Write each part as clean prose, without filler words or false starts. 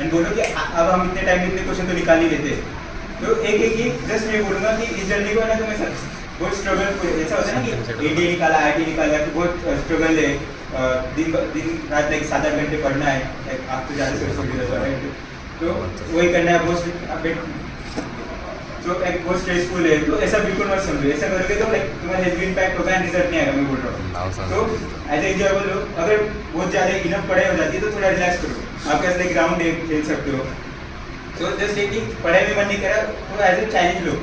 And बोलो कि अब हम इतने टाइम में इतने क्वेश्चन तो निकाल ही लेते हैं। तो एक जस्ट मैं बोलूँगा कि इस जर्नी को ना तो मैं बहुत स्ट्रगल, ऐसा होता है ना कि एडी निकाला IIT निकाला, तो बहुत स्ट्रगल है, दिन रात लाइक 7-8 घंटे पढ़ना है, आप तो ज़्यादा सोच तो वही करना है, बहुत स्ट्रेसफुल है। तो ऐसा बिल्कुल मत समझो, ऐसा करोगे तो लाइक तुम्हारा हेल्थ इम्पैक्ट होगा एंड रिजल्ट नहीं आएगा, मैं बोल रहा हूँ। तो एज एंजॉयबल लो, अगर बहुत ज़्यादा इनफ पढ़ाई हो जाती है तो थोड़ा रिलैक्स करो, आप कैसे लाइक राउंड खेल सकते हो। तो जस्ट एक पढ़ाई में मन नहीं करा तो एज ए चैलेंज लो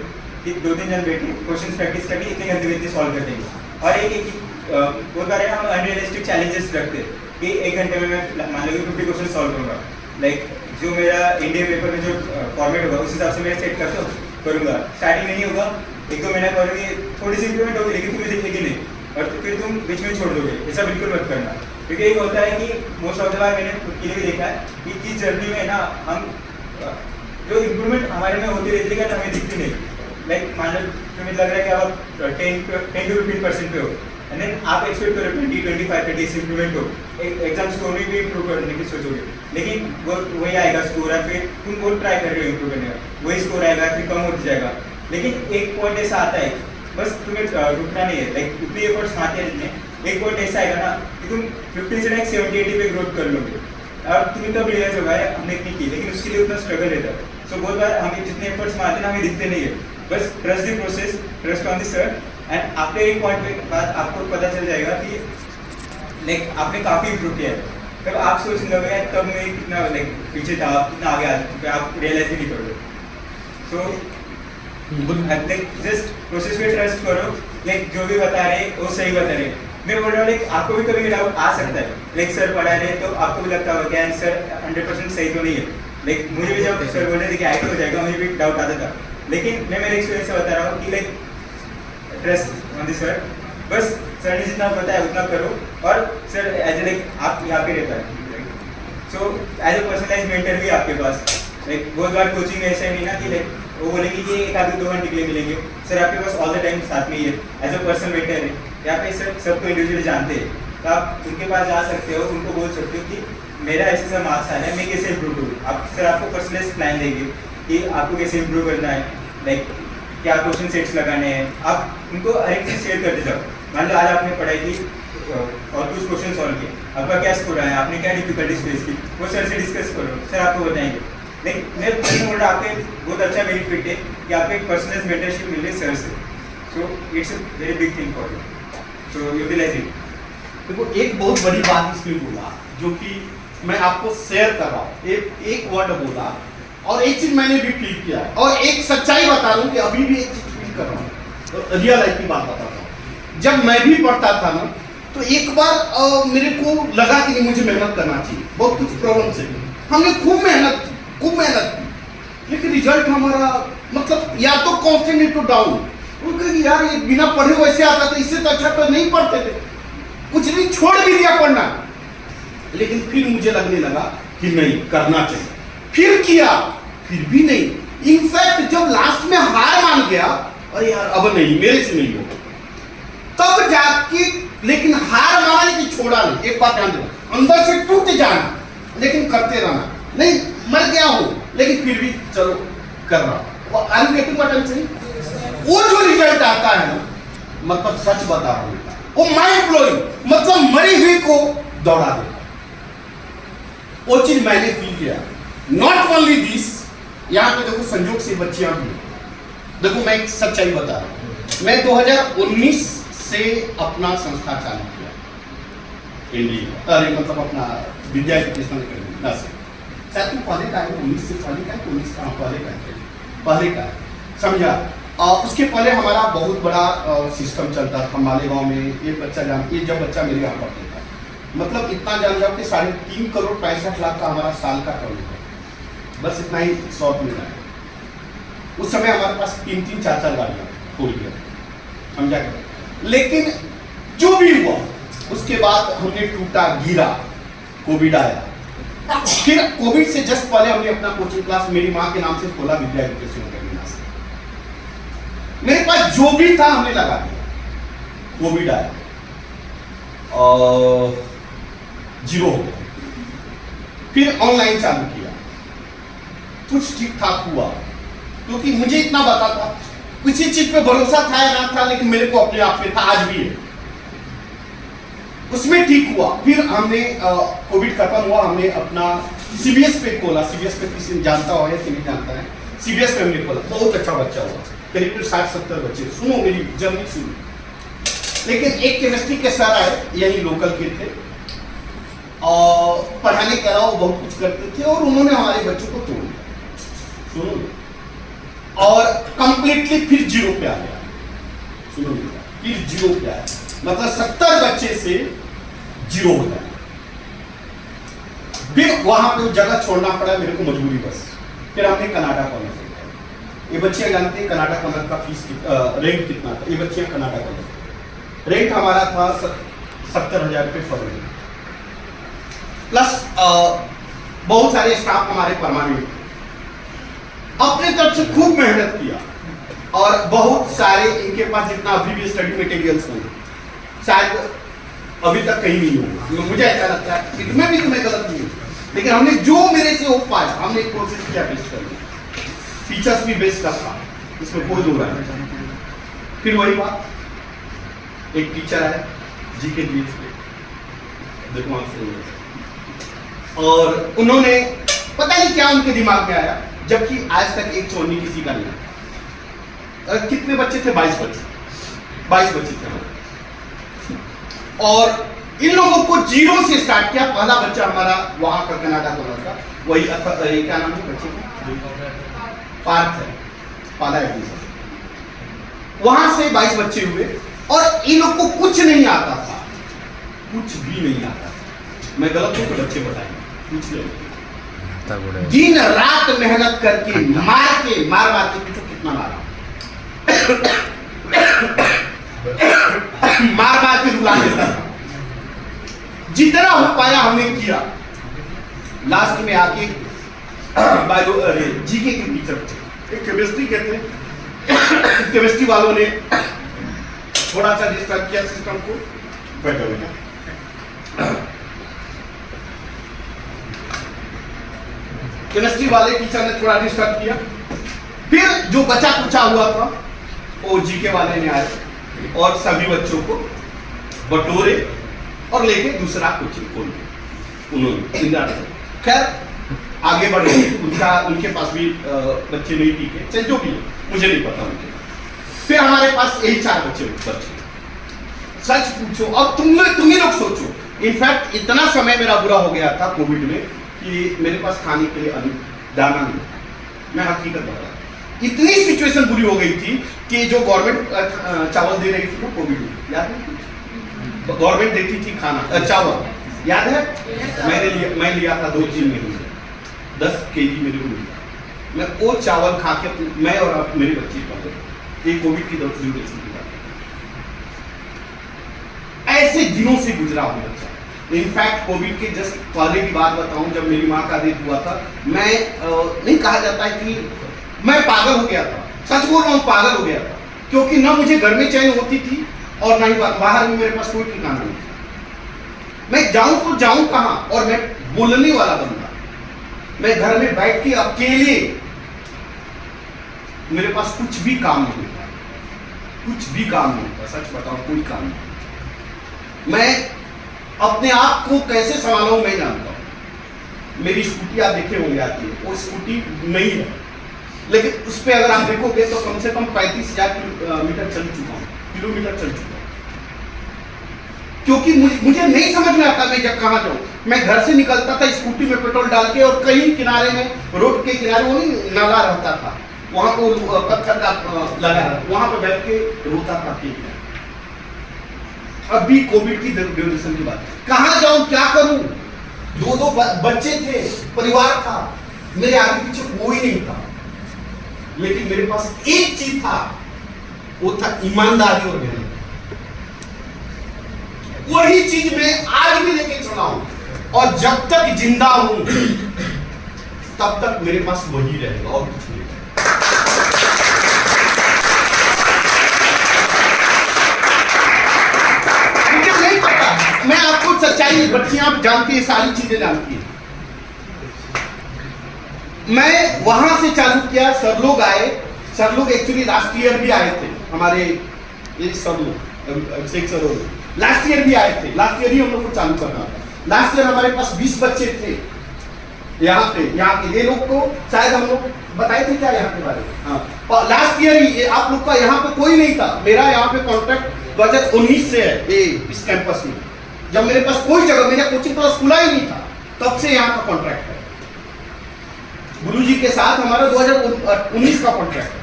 कि 2-3 जन बैठे क्वेश्चन प्रैक्टिस करके इतने घंटे में इतने सॉल्व कर देंगे। और एक बहुत बार हम अनरियलिस्टिक चैलेंजेस रखते हैं कि 1 घंटे में मैं मान लो 50 क्वेश्चन सॉल्व करूँगा, लाइक जो मेरा इंडियन पेपर में जो फॉर्मेट होगा उस हिसाब से मैं सेट करता हूँ करूँगा। स्टार्टिंग में नहीं होगा, 1-2 महीना करोगे, थोड़ी सी इंप्रूवमेंट होगी लेकिन तुम्हें दिखेगी नहीं, और फिर तुम बीच में छोड़ दोगे। ऐसा बिल्कुल मत करना, क्योंकि एक होता है कि मोस्ट ऑफ द बार मैंने खुद के लिए भी देखा है कि इस जर्नी में ना हम जो इम्प्रूवमेंट हमारे में होती रहती है तो हमें दिखती नहीं। लाइक मान लो तुम्हें लग रहा है कि आप 10 to 15% पे हो, एंड देन आप एक्सपेक्ट करो 20, 25, 30 इम्प्रूवमेंट हो, एग्जाम स्कोर में भी इम्प्रूव करने की सोचोगे, लेकिन वो वही आएगा स्कोर, या फिर तुम बहुत ट्राई कर रहे हो इम्प्रूव करने का, वही स्कोर आएगा, फिर कम होता जाएगा। लेकिन एक पॉइंट ऐसा आता है, बस तुम्हें रुकना नहीं है, लाइक उतनी एफर्ट्स आते हैं जितने, एक पॉइंट ऐसा आएगा ना कि तुम 50 से 70-80 पे ग्रोथ कर लोगे, और तुम्हें तब रियलाइज होगा हमने इतनी की, लेकिन उसके लिए उतना स्ट्रगल रहता है। सो बहुत बार हमें जितने एफर्ट्स में आते हैं ना हमें दिखते नहीं है, बस trust the process, trust on the sir, and आपके एक पॉइंट के बाद आपको पता चल जाएगा कि लाइक आपने काफ़ी इम्प्रूव किया है। तब आप सोचने लगोगे तब मैं कितना लाइक पीछे था, कितना आगे आ चुका, आप रियलाइज ही नहीं करोगे। सो जस्ट प्रोसेस पे ट्रस्ट करो, लाइक जो भी बता रहे वो सही बता रहे। मैं बोल रहा हूँ लाइक आपको भी कभी डाउट आ सकता है, लाइक सर पढ़ा रहे तो आपको भी लगता होगा कि आंसर 100% सही तो नहीं है। लाइक मुझे भी जब सर बोल रहे थे कि IT हो जाएगा, मुझे भी डाउट आता था, लेकिन मैं मेरे एक्सपीरियंस से बता रहा हूँ कि like trust on the sir, बस सर ने जितना बताया उतना करो, और सर एज ए लाइक आप यहाँ पे रहता है, so as a personalise mentor भी आपके पास। लाइक बहुत बार कोचिंग में ऐसा नहीं ना कि लाइक वो बोलेंगे कि 1-2 घंटे के लिए मिलेंगे, सर आपके पास ऑल द टाइम साथ में ही है, एज अ पर्सनल मेंटर है, यहाँ पे सर सबको इंडिविजुअली जानते हैं, तो आप उनके पास जा सकते हो, उनको बोल सकते हो कि मेरा ऐसे मार्क्स आना है, मैं कैसे इंप्रूव करूँ। आप सर आपको पर्सनलाइज प्लान देंगे कि आपको कैसे इंप्रूव करना है, लाइक क्या क्वेश्चन सेट्स लगाने हैं, आप उनको हर एक चीज़ शेयर करते जाओ। मान लो आज आपने पढ़ाई की और कुछ क्वेश्चन सॉल्व किए, आपका क्या स्कोर आया, आपने क्या डिफिकल्टीज फेस की, वो सर से डिस्कस करो, सर आपको बताएंगे। लेकिन मैं बोल रहा आपके बहुत अच्छा बेनिफिट है कि आपको एक पर्सनल मेंटरशिप मिल रही है सर से, so it's a very big thing for you, so utilise it. देखो एक बहुत बड़ी बात इसमें बोला जो कि मैं आपको शेयर कर रहा हूँ, एक वर्ड बोला, और एक चीज मैंने भी फील किया है, और एक सच्चाई बता रहा हूँ कि अभी भी एक चीज फील कर रहा हूँ, रियल लाइफ की बात बताता हूँ। जब मैं भी पढ़ता था ना तो एक बार मेरे को लगा कि मुझे मेहनत करना चाहिए, बहुत कुछ प्रॉब्लम से हमने खूब मेहनत की, लेकिन रिजल्ट हमारा मतलब या तो कॉन्स्टेंट टू डाउन, क्योंकि यार ये बिना पढ़े वैसे आता था, इससे तो अच्छा तो नहीं पढ़ते थे, कुछ नहीं छोड़ भी दिया पढ़ना। लेकिन फिर मुझे लगने लगा कि नहीं करना चाहिए, फिर किया, फिर भी नहीं। इनफैक्ट जब लास्ट में हार मान गया, अरे यार अब नहीं, मेरे से नहीं होगा, तब जाके, लेकिन हार माना लेकिन छोड़ा नहीं। एक बात ध्यान देना, अंदर से टूट जाना लेकिन करते रहना, नहीं मर गया हूं लेकिन फिर भी चलो कर रहा हूं। और are you getting what I am saying? वो जो रिजल्ट आता है ना, मतलब सच बता रहा हूं, वो माइंड ब्लोइंग, मतलब मरी हुई को दौड़ा देगा। वो चीज मैंने फील किया। नॉट ओनली दिस, यहाँ पे देखो संजोग से बच्चियां भी, देखो मैं एक सच्चाई बता रहा हूँ, मैं 2019 से अपना संस्था चालू किया इंडिया, अरे मतलब अपना विद्या एजुकेशनल अकेडमी से, शायद पहले का है, 19 से पहले का है, 19 का पहले का है, समझा। उसके पहले हमारा बहुत बड़ा सिस्टम चलता था मालेगांव में। ये बच्चा ये जब बच्चा मेरे यहाँ पढ़ता था, मतलब इतना जान जाओ कि 3.5 करोड़ 65 लाख का हमारा साल का टर्नओवर, बस इतना ही शॉर्ट में रहा। उस समय हमारे पास 3-3, 4-4 गाड़ियाँ फोर व्हीलर, समझा कर। लेकिन जो भी हुआ उसके बाद हमने टूटा, गिरा, कोविड आया, फिर कोविड से जस्ट पहले हमने अपना कोचिंग क्लास मेरी माँ के नाम से खोला, विद्या एजुकेशन अकेडमी से। मेरे पास जो भी था हमने लगा दिया, कोविड आया, जीरो हो गया, फिर ऑनलाइन चालू किया, कुछ ठीक ठाक हुआ, क्योंकि मुझे इतना पता था, किसी चीज पे भरोसा था या ना था, लेकिन मेरे को अपने आप में था, आज भी है। उसमें ठीक हुआ। फिर हमने कोविड खत्म हुआ, हमने अपना सीबीएस पे खोला। सीबीएस पे किसी ने जानता हो या कि नहीं जानता है, सीबीएस पे हमने खोला। बहुत अच्छा बच्चा हुआ, करीब 60-70 बच्चे। सुनो मेरी जर्नी सुनो। लेकिन एक केमिस्ट्री के सर आए, यही लोकल के थे, और पढ़ाने के अलावा बहुत कुछ करते थे, और उन्होंने हमारे बच्चों को तोड़ दिया। सुनो, और कंप्लीटली फिर 0 पे आ गया। सुनो, फिर 0 पे आया, मतलब 70 बच्चे से 0 हो गया। फिर वहां पे जगह छोड़ना पड़ा मेरे को, मजबूरी बस। फिर हमने कनाडा कॉलेज ये बच्चे जानते हैं कनाडा कॉलेज का फीस रेंट कितना था। ये बच्चे कनाडा कॉलेज रेंट हमारा था 70,000 रुपये पर महीने, प्लस बहुत सारे स्टाफ हमारे परमानेंट। अपने तरफ से खूब मेहनत किया, और बहुत सारे इनके पास जितना अभी भी स्टडी मटेरियल्स हैं, शायद अभी तक कहीं नहीं होगा। मुझे ऐसा लगता है कि मैं भी तुम्हें गलत नहीं हूँ, लेकिन हमने जो मेरे से हो पाया, हमने कोशिश किया बेस्ट करने। टीचर्स भी बेस्ट था, इसमें कोई दो राय नहीं। फिर वही बात, एक टीचर है जीके डीएस पे, देखो आपसे, और उन्होंने पता नहीं क्या उनके दिमाग में आया, जबकि आज तक एक चोरनी किसी का नहीं। कितने बच्चे थे? 22 बच्चे थे हमारे। और इन लोगों को 0 से स्टार्ट किया। पहला बच्चा हमारा वहां का कनाडा का, वही क्या नाम है बच्चे का? पार्थ है, पाला एडमिशन। वहां से 22 बच्चे हुए, और इन लोग को कुछ नहीं आता था, कुछ भी नहीं आता था। मैं गलत हूं तो बच्चे बताएंगे, कुछ नहीं। दिन रात मेहनत करके मार के पूछो कितना मारा, मार के रुला देता था। जितना हो पाया हमने किया। लास्ट में आके जीके के टीचर थे, एक केमिस्ट्री के थे, केमिस्ट्री वालों ने थोड़ा सा डिस्टर्ब किया सिस्टम को, बैठा हुआ। केमिस्ट्री वाले टीचर ने थोड़ा डिस्टर्ब किया। फिर जो बचा कुचा हुआ था, वो जीके वाले ने आए और सभी बच्चों को बटोरे और लेके दूसरा कोचिंग खोल उन्होंने। खैर आगे बढ़े, उनके पास भी बच्चे नहीं टीके, चाहे जो भी है, मुझे नहीं पता उनके। फिर हमारे पास यही 4 बच्चे। सच पूछो, अब तुम ही लोग सोचो, इनफैक्ट इतना समय मेरा बुरा हो गया था कोविड में कि मेरे पास खाने के लिए दाना नहीं था। मैं हकीकत बता रहा, इतनी सिचुएशन बुरी हो गई थी कि जो गवर्नमेंट चावल दे रही थी ना कोविड में, याद है? गवर्नमेंट देती थी खाना, चावल, याद है? मैं लिया था 2-3 महीने, 10 केजी मेरे को मिला। मैं वो चावल खा के मैं और मेरे बच्चे पढ़ रहे, ये कोविड की ड्यूरेशन की बात। ऐसे दिनों से गुजरा हुआ बच्चा। इनफैक्ट कोविड के जस्ट पहले की बात बताऊं, जब मेरी माँ का डेथ हुआ था, मैं नहीं कहा जाता है कि मैं पागल हो गया था, सच बोल रहा हूँ, पागल हो गया था, क्योंकि ना मुझे घर में चैन होती थी और ना ही बाहर में मेरे पास कोई ठिकाना नहीं था। मैं जाऊं तो जाऊं कहां, और मैं बोलने वाला बंदा, मैं घर में बैठ के अकेले, मेरे पास कुछ भी काम नहीं था, कुछ भी काम नहीं था, सच बताओ, कोई काम नहीं। मैं अपने आप को कैसे संभालूं मैं जानता हूं। मेरी स्कूटी आप देखे होंगे आती है, वो स्कूटी नहीं है, लेकिन उस पर अगर आप देखोगे तो कम से कम 35,000 किलोमीटर चल चुका हूं, किलोमीटर चल चुका हूं, क्योंकि मुझे नहीं समझ में आता मैं जब कहाँ जाऊं। मैं घर से निकलता था स्कूटी में पेट्रोल डाल के, और कहीं किनारे में, रोड के किनारे वो नहीं नाला रहता था, वहां को पत्थर का लगा, वहां पर बैठ के रोता था। अभी कोविड की ड्यूरेशन की बात, कहाँ जाऊं, क्या करूं? 2 बच्चे थे, परिवार था, मेरे आगे पीछे कोई नहीं था, लेकिन मेरे पास एक चीज था, वो था ईमानदारी और मेहनत। वही चीज मैं आज भी लेके चला हूं, और जब तक जिंदा हूं तब तक मेरे पास वही रहेगा, और कुछ नहीं। मुझे नहीं पता, मैं आपको सच्चाई, बच्चियां आप जानती है, सारी चीजें जानती है। मैं वहां से चालू किया, सर लोग आए, सर लोग एक्चुअली लास्ट ईयर भी आए थे हमारे, ये सर लोग अभिषेक सर लास्ट ईयर भी आए थे, लास्ट ईयर ही हम लोग को चालू करना था। लास्ट ईयर हमारे पास 20 बच्चे थे यहाँ पे ये लोग को शायद हम लोग बताए थे क्या यहाँ के बारे में। हाँ, लास्ट ईयर ही आप लोग का यहाँ पे कोई नहीं था। मेरा यहाँ पे कॉन्ट्रैक्ट 2019 से है ये इस कैंपस में, जब मेरे पास कोई जगह, मेरा कोचिंग क्लास खुला ही नहीं था, तब से यहाँ का कॉन्ट्रैक्ट है। गुरुजी के साथ हमारा 2019 का कॉन्ट्रैक्ट है,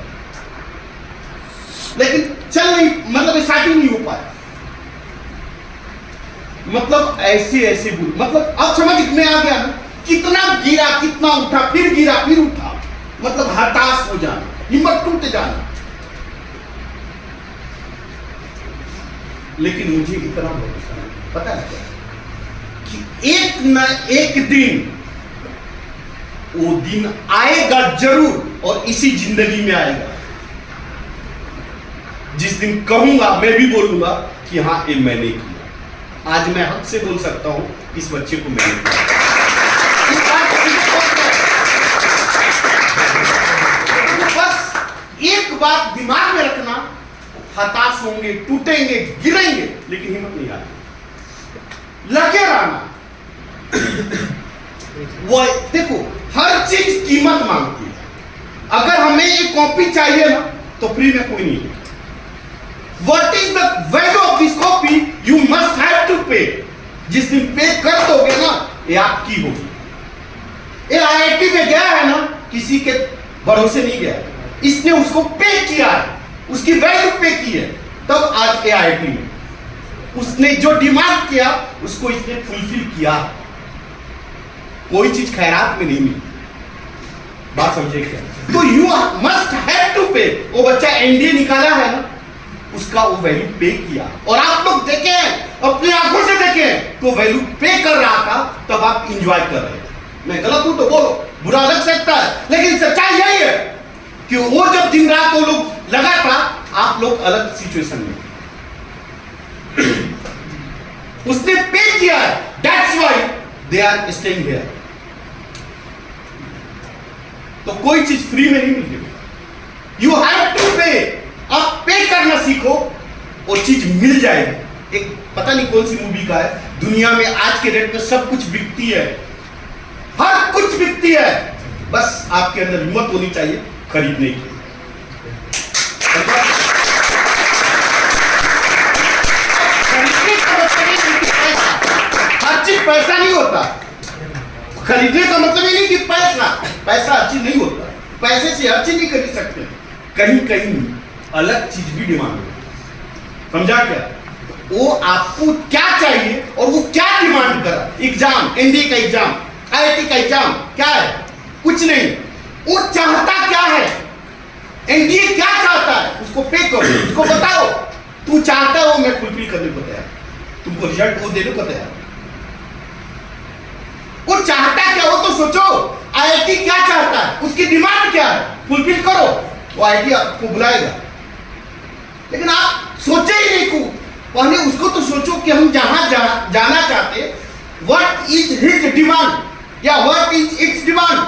लेकिन चल नहीं, मतलब स्टार्टिंग नहीं हो पाया। मतलब ऐसे मतलब अब समझ में आ गया ना, कितना गिरा कितना उठा, फिर गिरा फिर उठा, मतलब हताश हो जाना, हिम्मत टूट जाना। लेकिन मुझे इतना भरोसा है, पता है क्या, कि एक न एक दिन वो दिन आएगा जरूर, और इसी जिंदगी में आएगा, जिस दिन कहूंगा, मैं भी बोलूंगा कि हाँ ये मैंने किया। आज मैं हक से बोल सकता हूं इस बच्चे को मैंने किया। बस एक बात दिमाग में रखना, हताश होंगे, टूटेंगे, गिरेंगे, लेकिन हिम्मत नहीं आती, लगे रहना। वो देखो, हर चीज कीमत मांगती है। अगर हमें एक कॉपी चाहिए ना, तो फ्री में कोई नहीं है। What is the value of this copy? You must have to pay. जिस दिन पे कर दोगे ना, ये आपकी होगी। ये IIT में गया है ना, किसी के भरोसे नहीं गया, इसने उसको पे किया है, उसकी वैल्यू पे की है, तब आज ये IIT में उसने जो डिमांड किया उसको इसने फुलफिल किया। कोई चीज खैरात में नहीं मिली, बात समझे क्या? तो यू मस्ट हैव टू पे। वो बच्चा एनडीए निकाला है ना, उसका वो वैल्यू पे किया, और आप लोग देखे, अपनी आंखों से देखे, तो वैल्यू पे कर रहा था, तब आप इंजॉय कर रहे थे। मैं गलत हूं तो बोलो, बुरा लग सकता है, लेकिन सच्चाई यही है कि वो जब दिन रात वो लोग लगा था, आप लोग अलग सिचुएशन में, उसने पे किया है, that's why they are staying here. तो कोई चीज फ्री में नहीं मिलेगी, यू हैव टू पे। आप पे करना सीखो, वो चीज मिल जाएगी। एक पता नहीं कौन सी मूवी का है, दुनिया में आज के डेट में सब कुछ बिकती है, हर कुछ बिकती है, बस आपके अंदर हिम्मत होनी चाहिए खरीदने की। खरीदने का मतलब नहीं कि पैसा, हर चीज पैसा नहीं होता। खरीदने का मतलब ये नहीं कि पैसा हर चीज नहीं होता, पैसे से हर चीज नहीं खरीद सकते, कहीं कहीं अलग चीज भी डिमांड है। समझा क्या? वो आपको क्या चाहिए और वो क्या डिमांड कर रहा है। एग्जाम, एनडीए का एग्जाम, आईआईटी का एग्जाम क्या है? कुछ नहीं। वो चाहता क्या है, एनडीए क्या चाहता है, उसको पे करो, उसको बताओ तू चाहता है वो मैं फुलफिल करने को तैयार, तुमको रिजल्ट वो देने को तैयार। वो चाहता क्या, वो तो सोचो। आईआईटी क्या चाहता है, उसकी डिमांड क्या है, फुलफिल करो, वो आईआईटी आपको बुलाएगा। लेकिन आप सोचे ही नहीं को, पहले उसको तो सोचो कि हम जहां जाना चाहते, व्हाट इज हिज डिमांड या what is it's demand,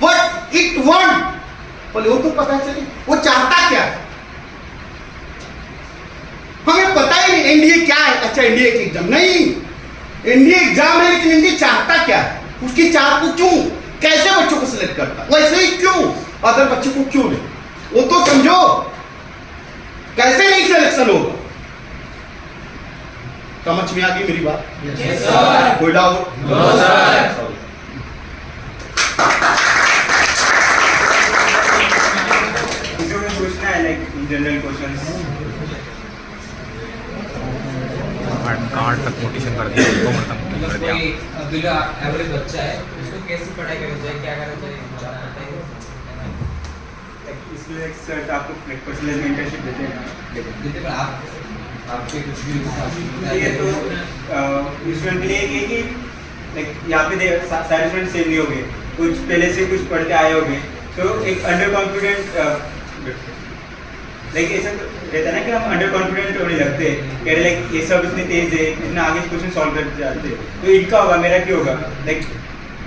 what it want, पहले वो तो पता चले वो चाहता क्या है। हमें पता ही नहीं एनडीए क्या है। अच्छा एनडीए का एग्जाम नहीं, एनडीए एग्जाम है, लेकिन एनडीए चाहता क्या है, उसकी चाह को क्यों, कैसे बच्चों को सिलेक्ट करता, वैसे ही क्यों, अदर बच्चे को क्यों नहीं, वो तो समझो। कैसे नहीं सिलेक्शन होगा, समझ में आ गई मेरी बात? Yes, sir. कोई डाउट? No, sir. किसी को पूछना है लाइक जनरल क्वेश्चंस? कार्ड तक मोटिवेशन कर दिया, उसको मतलब कर दिया। कोई अब्दुल्ला एवरेज बच्चा है, उसको कैसे पढ़ाई करनी चाहिए, क्या करना चाहिए, बताइए। इसलिए एक सर आपको पर्सनल मेंटरशिप देते हैं। जैसे पर आपके कुछ भी ठीक है, तो स्टूडेंट के लिए एक है कि लाइक यहाँ पे सारे स्टूडेंट सेम नहीं होंगे, कुछ पहले से कुछ पढ़ के आए होंगे, तो एक अंडर कॉन्फिडेंट लाइक ऐसा रहता है ना कि हम अंडर कॉन्फिडेंट होने लगते हैं, कह रहे लाइक ये सब इतने तेज है, इतना आगे क्वेश्चन सॉल्व कर जाते हैं, तो इनका होगा मेरा क्यों होगा, लाइक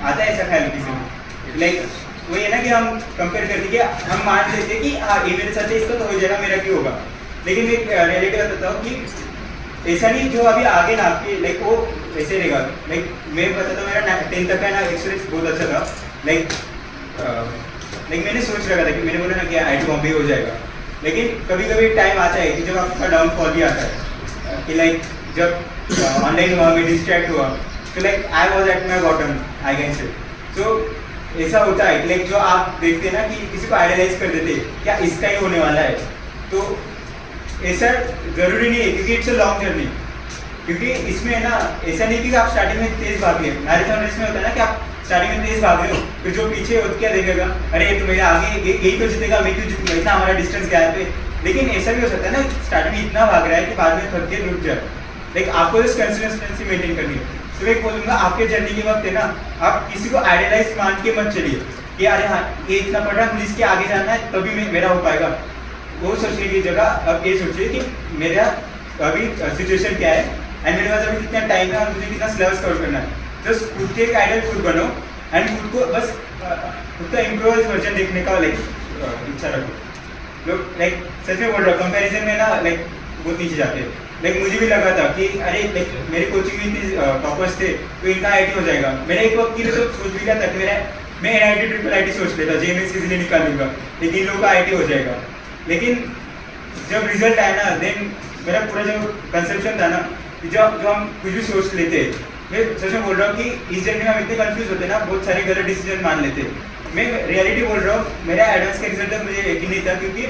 आता है ऐसा ख्याल किसी में, लाइक वो ये ना कि हम कंपेयर करते कि हम मान लेते कि हाँ ये मेरे साथ है, इसका तो हो जाएगा, मेरा क्यों होगा। लेकिन मैं रियलिटी बताता हूँ कि ऐसा नहीं, जो अभी आगे ना आपके लाइक वो ऐसे रहेगा। लाइक मैं बताता हूँ, मेरा 10th तक का ना एक्सपीरियंस बहुत अच्छा था। लाइक मैंने सोच रखा था कि मैंने बोला ना कि IIT बॉम्बे हो जाएगा, लेकिन कभी कभी टाइम आता है कि जब आपका डाउनफॉल भी आता है कि लाइक जब ऑनलाइन हुआ, मैं डिस्ट्रैक्ट हुआ, तो like I was at my bottom, I can say. तो ऐसा होता है कि लाइक जो आप देखते हैं ना कि किसी को आइडियलाइज कर देते क्या इसका ही होने वाला है, तो ऐसा ज़रूरी नहीं है, क्योंकि इट्स अ लॉन्ग जर्नी। क्योंकि इसमें ना ऐसा नहीं कि आप स्टार्टिंग में तेज भागे। मैराथन रेस में होता है ना कि आप स्टार्टिंग में तेज भाग रहे हो, फिर जो पीछे हो क्या देखेगा, अरे ये तो मेरे आगे यही तो जीतेगा, मैं क्यों जीतूंगा, इतना हमारा डिस्टेंस गैप है। लेकिन ऐसा भी हो सकता है ना, स्टार्टिंग में इतना भाग रहा है कि बाद में थक के रुक जाए। लाइक आपको इस कंसिस्टेंसी मेंटेन करनी है। तो मैं बोलूँगा आपके जर्नी के वक्त है ना, आप किसी को आइडियलाइज मान के मत चलिए कि अरे हाँ ये इतना पढ़ रहा है, मुझे इसके आगे जाना है तभी मेरा हो पाएगा। वो सोचने की जगह अब ये सोचिए कि मेरा अभी सिचुएशन क्या है एंड मेरे पास अभी कितना टाइम है और मुझे कितना सिलेबस कवर करना है। जस्ट खुद के एक आइडियल खुद बनो एंड खुद को बस खुद का इम्प्रोवाइज वर्जन देखने का लाइक इच्छा रखो। लोग लाइक सच में बोल रहा हूँ, कंपैरिजन में ना लाइक बहुत नीचे जाते हैं। लाइक मुझे भी लगा था कि अरे लाइक मेरे कोचिंग में इतने टॉपर्स थे तो इनका IIT हो जाएगा। मैंने एक वक्त के लिए तो सोच भी लिया था कि मैं NIT ट्रिपल IIT सोच लेता, JMS इजीली निकाल लूँगा, लेकिन इन लोगों का IIT हो जाएगा। लेकिन जब रिजल्ट आया ना, देन मेरा पूरा जो कंसेप्शन था ना, जब जो हम कुछ भी सोच लेते, मैं सच में बोल रहा हूँ कि इस जर्नी में हम इतने कंफ्यूज होते ना, बहुत सारे गलत डिसीजन मान लेते। मैं रियलिटी बोल रहा हूँ, मेरा एडवांस का रिजल्ट तक मुझे यकीन नहीं था, क्योंकि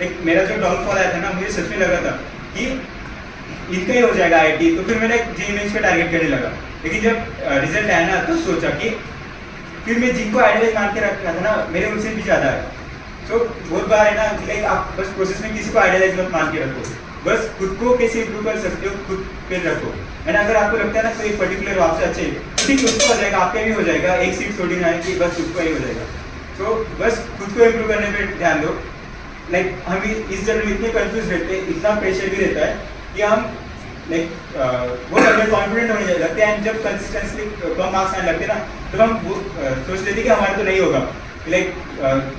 लाइक मेरा जो डाउनफॉल आया था ना, मुझे सच में लगा था कि इनका ही हो जाएगा IIT, तो फिर मैंने JMS पे टारगेट करने लगा। लेकिन जब रिजल्ट आया ना, तो सोचा कि फिर मैं जिनको आइडियलाइज मान के रखा था ना, मेरे उनसे भी ज़्यादा है। सो बहुत बार है ना, लाइक आप बस प्रोसेस में किसी को आइडियलाइज मत मान के रखो, बस खुद को कैसे इम्प्रूव कर सकते हो खुद पे रखो। एंड अगर आपको लगता है ना कोई पर्टिकुलर आपसे अच्छे, ठीक उसको हो जाएगा, आपका भी हो जाएगा, एक सीट थोड़ी ना है कि बस उसको ही हो जाएगा। तो बस खुद को इम्प्रूव करने पे ध्यान दो। लाइक हम इस जर्नी में इतने कंफ्यूज रहते हैं, इतना प्रेशर भी रहता है कि हम लाइक बहुत अंडर कॉन्फिडेंट होने लगते हैं। एंड जब कंसिस्टेंसली कम मार्क्स आने लगते हैं ना, तो हम सोच लेते कि हमारा तो नहीं होगा, लाइक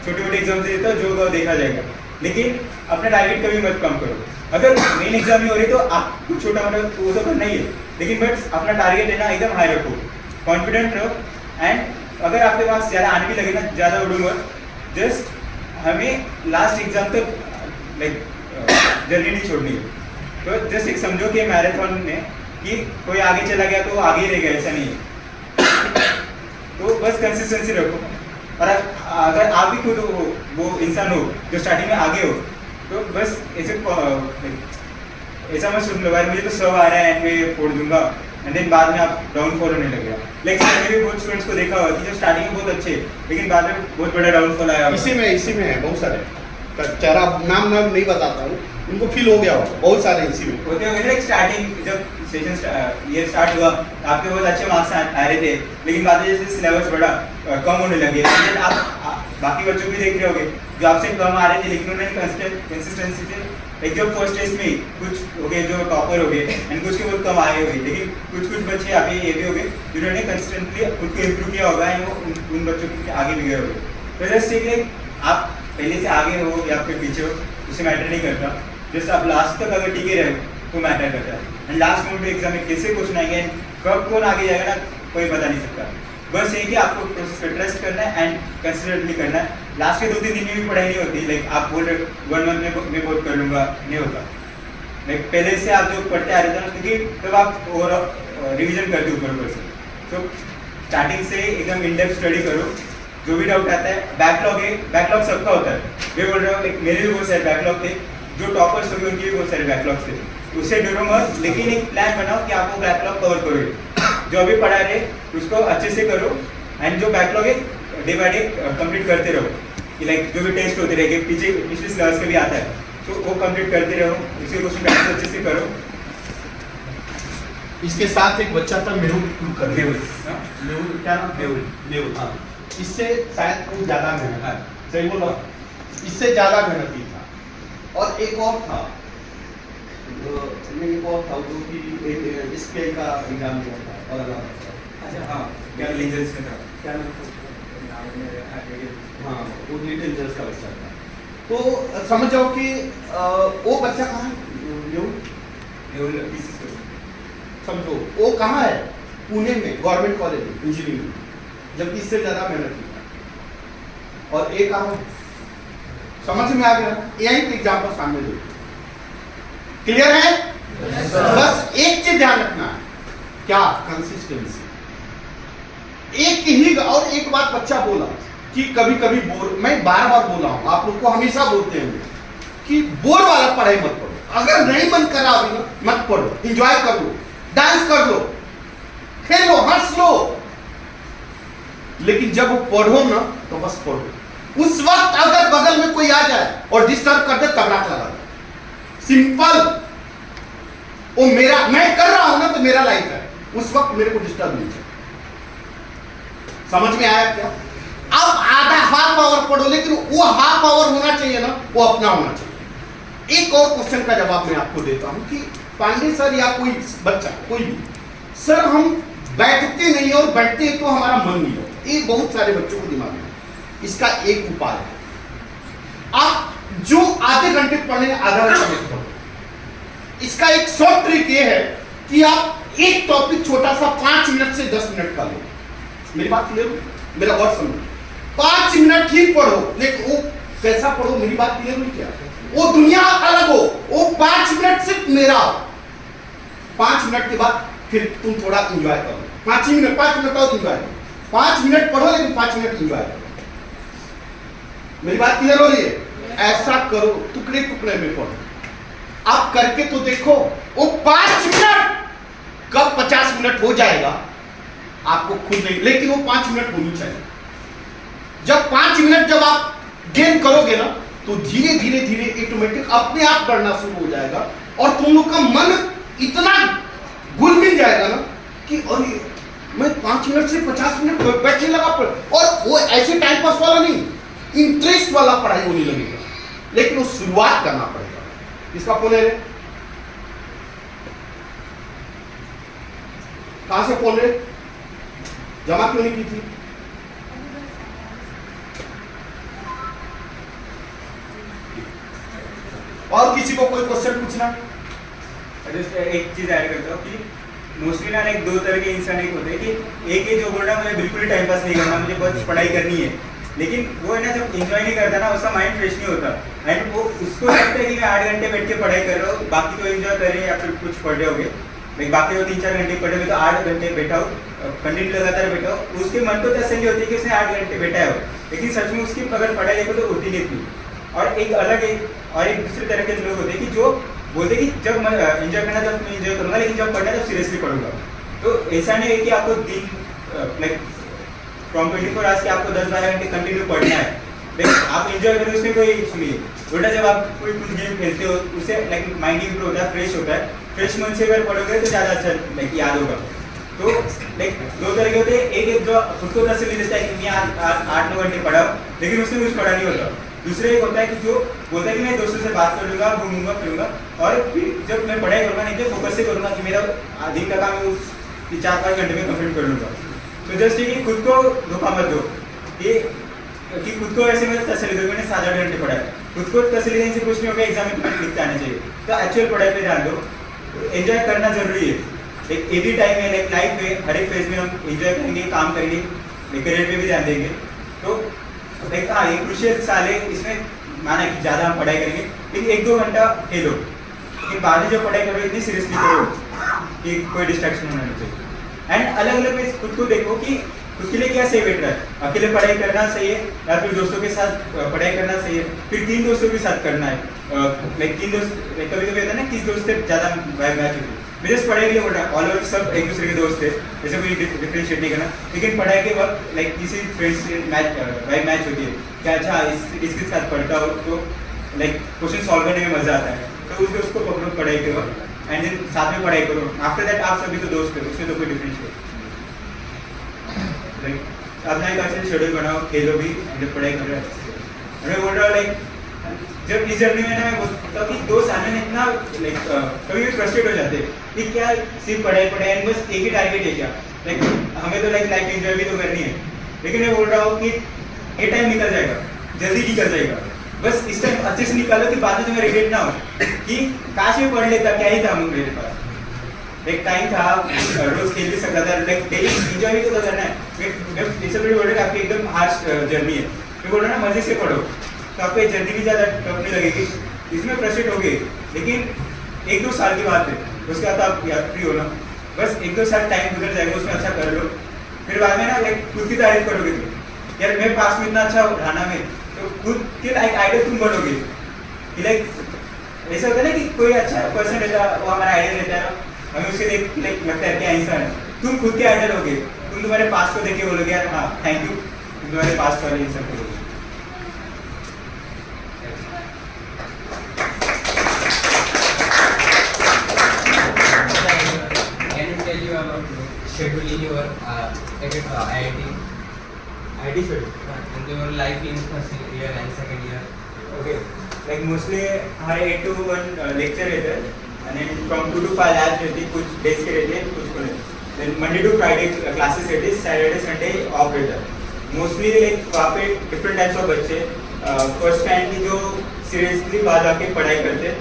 छोटे मोटे एग्जाम से देता जो होगा देखा जाएगा। लेकिन अपना टारगेट कभी मत कम करो। अगर मेन एग्जाम ही हो रही तो आप कुछ छोटा मोटा वो तो करना ही है, लेकिन बट अपना टारगेट है ना एकदम हाई रखो, कॉन्फिडेंट रहो। एंड अगर आपके पास ज़्यादा आने भी लगे ना, ज़्यादा उड़ूंगा, जस्ट हमें लास्ट एग्जाम तक लाइक जर्नी नहीं छोड़नी है। तो जस्ट एक समझो कि मैराथन में कि कोई आगे चला गया तो आगे ही रह गया, ऐसा नहीं है। तो बस कंसिस्टेंसी रखो। और अगर आप भी खुद वो इंसान हो जो स्टार्टिंग में आगे हो, तो बस ऐसे ऐसा मत सोच लो यार मुझे तो सब आ रहा है एंड मैं फोड़ दूंगा, एंड देन बाद में आप डाउनफॉल होने लगेगा। लाइक मैंने भी बहुत स्टूडेंट्स को देखा हुआ कि जो स्टार्टिंग में बहुत अच्छे, लेकिन बाद में बहुत बड़ा डाउनफॉल आया। इसी में है बहुत सारे, चारा नाम नहीं बताता हूँ, उनको फील हो गया हो, बहुत सारे इसी में होते होंगे। लाइक स्टार्टिंग जब सेशन ये स्टार्ट हुआ, आपके बहुत अच्छे मार्क्स आ रहे थे, लेकिन बाद में जैसे सिलेबस बड़ा कम होने लगे, आप बाकी बच्चों भी देख रहे होगे जो आपसे कम आ रहे थे, लेकिन उन्होंने कंसिस्टेंसी से लाइक जो फर्स्ट टेस्ट में कुछ हो गए जो टॉपर हो गए एंड कुछ के बहुत कम आए हुए, लेकिन कुछ बच्चे आप ये भी हो गए जिन्होंने कंसिस्टेंटली खुद को इम्प्रूव किया होगा एंड वो उन बच्चों के आगे भी गए होंगे। तो जस्ट लाइक आप पहले से आगे हो या फिर पीछे हो उसे मैटर नहीं करता, जस्ट आप लास्ट तक अगर टिके रहे तो मैटर करता है। एंड लास्ट मोमेंट पे एग्जाम में कैसे क्वेश्चन आएंगे, कब कौन आगे जाएगा ना कोई बता नहीं सकता। बस ये कि आपको प्रोसेस पे ट्रस्ट करना है एंड कंसिस्टेंटली करना है। लास्ट के 2-3 दिन में भी पढ़ाई नहीं होती, लाइक आप बोल रहे 1 मंथ में मैं बहुत कर लूँगा, नहीं होता। लाइक पहले से आप जो पढ़ते आ रहे थे ना, क्योंकि तब आप और रिविजन करते ऊपर से। तो स्टार्टिंग से एकदम इन डेप्थ स्टडी करो, जो भी डाउट आता है। बैकलॉग है, बैकलॉग सबका होता है, मैं बोल रहा हूँ लाइक मेरे भी बहुत सारे बैकलॉग थे, जो टॉपर्स हो गए उनके भी बहुत सारे बैकलॉग थे, उससे डरो मत, लेकिन एक प्लान बनाओ कि आप वो बैकलॉग कवर करोगे। जो अभी पढ़ा रहे उसको अच्छे से करो एंड जो बैकलॉग है डे बाय डे कंप्लीट करते रहो, कि लाइक जो भी टेस्ट होते रहेंगे पिछले सिलेबस का भी आता है तो वो कंप्लीट करते रहो, इसी क्वेश्चन का अच्छे से करो। इसके साथ एक बच्चा था मेहुल कुलकर्णी, मेहुल क्या नाम? मेहुल, हाँ। इससे शायद कोई ज़्यादा मेहनत, सही बोला, इससे ज़्यादा मेहनती था। और एक और था जो कि इसके का एग्जाम दिया था और अच्छा हाँ, क्या लेंजर्स का था, क्या नाम था? हाँ वो इंटेलिजेंस का बच्चा था। तो समझ जाओ कि वो बच्चा कहाँ है, समझो वो कहाँ है, पुणे में गवर्नमेंट कॉलेज में इंजीनियरिंग, जबकि इससे ज्यादा मेहनत की। और एक कहाँ, समझ में आ गया, यही पे एग्जाम्पल सामने दो, क्लियर है? बस एक चीज ध्यान रखना है, क्या? कंसिस्टेंसी। एक ही, और एक बात बच्चा बोला कि कभी कभी बोर, मैं बार बार बोला हूं, आप लोग को हमेशा बोलते हैं कि बोर वाला पढ़ाई मत पढ़ो, अगर नहीं मन कर रहा अभी मत पढ़ो, एंजॉय कर लो, डांस कर लो, खेलो, हंस लो, लेकिन जब वो पढ़ो ना तो बस पढ़ो। उस वक्त अगर बगल में कोई आ जाए और डिस्टर्ब कर दे तबड़ाक लगा दो, सिंपल। वो मेरा, मैं कर रहा हूं ना तो मेरा लाइफ है, उस वक्त मेरे को डिस्टर्ब नहीं चाहिए। समझ में आया क्या? अब आधा हाफ आवर पढ़ो, लेकिन वो हाफ आवर होना चाहिए ना, वो अपना होना चाहिए। एक और क्वेश्चन का जवाब मैं आपको देता हूं कि पांडे सर या कोई बच्चा, कोई भी, सर हम बैठते नहीं और बैठते तो हमारा मन नहीं होता, ये बहुत सारे बच्चों को दिमाग में। इसका एक उपाय है, आप जो आधे घंटे पढ़ने आधा घंटा पढ़ो। इसका एक शॉर्ट ट्रिक ये है कि आप एक टॉपिक छोटा सा 5 मिनट से 10 मिनट का लो। मेरी बात क्लियर हो? मेरा वर्ड समझो, 5 मिनट ठीक पढ़ो, लेकिन वो कैसा पढ़ो, मेरी बात क्लियर हुई क्या? वो दुनिया अलग हो, वो 5 मिनट सिर्फ मेरा हो, 5 मिनट के बाद फिर तुम थोड़ा एंजॉय करो, 5 मिनट और एंजॉय करो, 5 मिनट पढ़ो लेकिन 5 मिनट एंजॉय करो। मेरी बात क्लियर हो रही है? ऐसा करो, टुकड़े टुकड़े में पढ़ो। आप करके तो देखो, वो 5 मिनट कब 50 मिनट हो जाएगा आपको खुद नहीं, लेकिन वो 5 मिनट होनी चाहिए। जब 5 मिनट जब आप गेन करोगे ना, तो धीरे धीरे धीरे ऑटोमेटिक अपने आप बढ़ना शुरू हो जाएगा, और तुम लोग का मन इतना घुल मिल जाएगा ना कि अरे मैं 5 मिनट से 50 मिनट बैठने लगा। और वो ऐसे टाइम पास वाला नहीं, इंटरेस्ट वाला पढ़ाई होने लगेगा, लेकिन वो शुरुआत करना पड़ेगा। इसका फोन है, कहां से फोन है, जमा क्यों नहीं की थी? और किसी को कोई क्वेश्चन पूछना? एक चीज ऐड करता हूँ कि मोस्टली ना एक 2 तरह के इंसान एक होते हैं कि एक ही जो बोल रहा है मुझे बिल्कुल ही टाइम पास नहीं करना, मुझे बस पढ़ाई करनी है, लेकिन वो है ना जब एंजॉय नहीं करता ना उसका माइंड फ्रेश नहीं होता, एंड वो उसको लगता है कि मैं 8 घंटे बैठ के पढ़ाई कर रहा हूँ, बाकी तो एंजॉय कर रहे हैं या फिर कुछ पढ़ रहे होगे, लेकिन बाकी तो 3-4 घंटे पढ़े हुए, तो 8 घंटे बैठा हो, कंटिन्यू लगातार बैठा हो, उसके मन को तसल्ली होती है कि उसने 8 घंटे बैठा है, लेकिन सच में उसकी अगर पढ़ाई देखो तो होती नहीं थी। और एक दूसरे तरह के लोग होते हैं कि जो बोलते हैं कि जब मैं एंजॉय करना जब मैं एंजॉय करूँगा, लेकिन जब पढ़ना तब सीरियसली पढ़ूंगा। तो ऐसा नहीं है कि आपको दिन लाइक फ्रॉम 24 आवर्स के आपको 10-12 घंटे कंटिन्यू पढ़ना है, लेकिन आप एंजॉय करें उसमें कोई इशू नहीं है। उल्टा जब आप कोई कुछ गेम खेलते हो उससे लाइक माइंड इंप्रूव होता है, फ्रेश होता है, फ्रेश मन से अगर पढ़ोगे तो ज़्यादा अच्छा लाइक याद होगा। तो लाइक 2 तरह के होते हैं, एक जो खुद को तसल्ली देता है कि मैं 8-9 घंटे पढ़ा लेकिन उसमें कुछ पढ़ा नहीं होता। दूसरा एक होता है कि जो बोलता है कि मैं दोस्तों से बात कर लूँगा, घूमूंगा फिरूंगा, और फिर जब मैं पढ़ाई करूँगा नहीं तो फोकस से करूँगा कि मेरा दिन का काम मैं उस 4-5 घंटे में कंप्लीट कर लूँगा। तो जस्ट ये खुद को धोखा मत दो कि खुद को ऐसे में तसल्ली दो, मैंने 7-8 घंटे पढ़ा है, खुद को तसल्ली देने से कुछ नहीं होगा, एग्जाम में पढ़ लिखते आना चाहिए। तो एक्चुअल पढ़ाई पे ध्यान दो, एंजॉय करना जरूरी है। एक एवरी टाइम है लाइक लाइफ में हर एक फेज में हम एंजॉय करेंगे, काम करेंगे, करियर पे भी ध्यान देंगे। तो लाइक हाँ ये क्रूशियल साल है, इसमें माना कि ज़्यादा हम पढ़ाई करेंगे, लेकिन 1-2 घंटा खेलो, लेकिन बाद में जो पढ़ाई करो इतनी सीरियसली करो कि कोई डिस्ट्रैक्शन होना नहीं चाहिए। एंड अलग अलग में खुद को देखो कि खुद के लिए क्या सही बैठ रहा है, अकेले पढ़ाई करना सही है या फिर दोस्तों के साथ पढ़ाई करना सही है, फिर 3 दोस्तों के साथ करना है, लाइक 3 दोस्त कभी कभी होता है ना, किस दोस्त से ज़्यादा वाइब मैच होती है। मैं जस्ट पढ़ाई के लिए बोल रहा हूँ, ऑल ओवर सब एक दूसरे के दोस्त थे, ऐसे कोई डिफ्रेंशिएट नहीं करना, लेकिन पढ़ाई के वक्त लाइक किसी फ्रेंड से वाइब मैच होती है कि अच्छा इसके साथ पढ़ता हो तो लाइक क्वेश्चन सॉल्व करने में मजा आता है, तो उस दोस्त को पकड़ो पढ़ाई के वक्त एंड देन साथ में पढ़ाई करो। आफ्टर दैट आप सभी तो दोस्त हो, उसमें तो कोई डिफरेंस नहीं। लाइक अपना एक अच्छा शेड्यूल बनाओ, खेलो भी एंड पढ़ाई करो। मैं बोल रहा हूँ लाइक जब इस जर्नी में ना मैं बोलता हूँ कि दोस्त आने में इतना लाइक कभी भी फ्रस्ट्रेट हो जाते हैं कि क्या सिर्फ पढ़ाई एंड बस एक ही टारगेट है क्या, लाइक हमें तो लाइक लाइफ एंजॉय भी तो करनी है, लेकिन मैं बोल रहा हूँ कि ये टाइम निकल जाएगा, जल्दी निकल जाएगा। बस इस टाइम अच्छे से निकालो कि बाद में तुम्हें रिग्रेट ना हो कि काश मैं पढ़ लेता, क्या ही था मेरे पास। एक टाइम था रोज खेल भी सकता था, लाइक डेली एंजॉय भी तो करना है। मैं डिसिप्लिन बोल रहा आपकी एकदम हार्श जर्नी है, मैं बोल रहा ना मजे से पढ़ो तो आपको जर्नी भी ज़्यादा टफ नहीं लगेगी। इसमें फ्रस्ट्रेट हो गए, लेकिन 1-2 साल की बात है, उसके बाद आप फ्री हो ना, बस 1-2 साल टाइम गुजर जाएगा, उसमें अच्छा कर लो, फिर बाद में ना लाइक खुद की तारीफ करोगे तुम, यार मेरे पास में इतना अच्छा रहा में, तो खुद के लाइक आइडिया तुम बनोगे कि लाइक ऐसा होता है ना कि कोई अच्छा पर्सन रहता है, वो हमारा आइडिया रहता है, हमें उससे देख लाइक लगता है क्या इंसान है, तुम खुद के आइडिया लोगे, तुम तुम्हारे पास को देख के बोलोगे यार हाँ थैंक यू, तुम तुम्हारे पास वाले इंसान को बोलोगे। Can you tell you about schedule in your IIT schedule? and your life in first year and second year? Okay, like mostly हमारे 8 to 1 लेक्चर रहता है, and then from 2 to 5 labs रहती है, कुछ डेज के रहते हैं, कुछ को नहीं। Then Monday to Friday classes रहती है, Saturday Sunday ऑफ रहता है। मोस्टली लाइक वहाँ पे डिफरेंट टाइप्स ऑफ बच्चे फर्स्ट टाइम की जो सीरियसली बात आके पढ़ाई करते हैं,